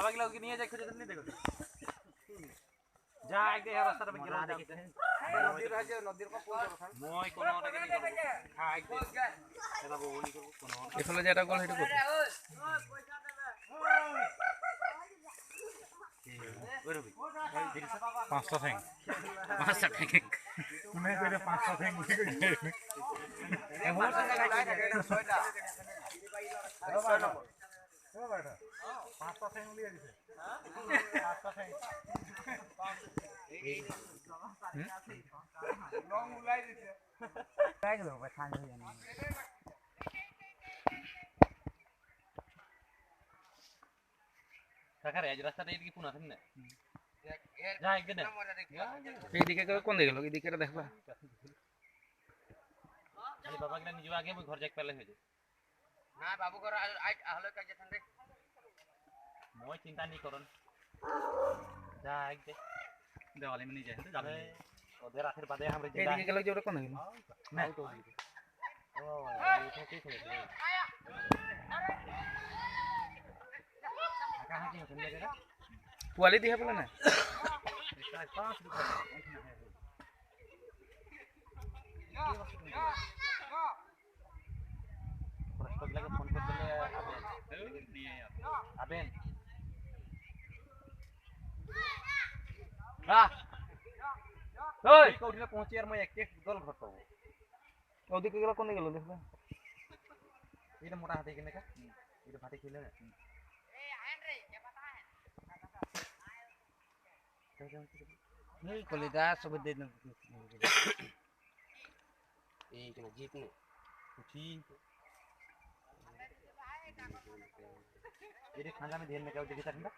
बाबा के लोग नहीं है, खुद नहीं देखो जा आगे है रास्ता पे गिरा देखिए नदी रह जाए नदी को फोन करो मोय कोन और के नहीं करो हां आगे एदा बोली करो कोन एफले जेटा कल हेटु करो पैसा देबे ओए रवि 500 थैंक 500 थैंक मैं कहले 500 थैंक बोली कहि ए हो सके 100टा ओ बेटा 500 थैंक लिया दिसे हां 500 थैंक लॉन्ग उलाई दिसे काय गलो बखान हो जाने काका रे आज रास्ता रे की पुना थने जा एक दिन এই দিকে কোন দিকে গেল এই দিকে দেখবা খালি বাবা কে নিজ আগে ঘর যাক পেলে হয়ে যায় না বাবু ঘর আজ হলো কাজ যেতেন রে মই চিন্তা নি করন যা এক দে দেওয়ালে में नहीं जाए तो जाबे ओधे रातेर बादे हमरे जिंदा एदिके गेलो जे ओरे कोन गेलो ना ओ ठीक है कहां की सुन ले पुआली दिया बोला ना 5 रुपए प्रश्न लगे फोन कर दिले अबेन हां ओए कोठिले पहुंची यार मैं एक दल घर पाबो ओदी के गेला कोन गेलो देखबा इटा मोटा हाथे केने का इटा फाटे खेले ना ए आयन रे ये पता है नहीं कोलिदा सब दे न ए के जीतने ठीक ये खाना में ध्यान में क्या देखिए ठंडा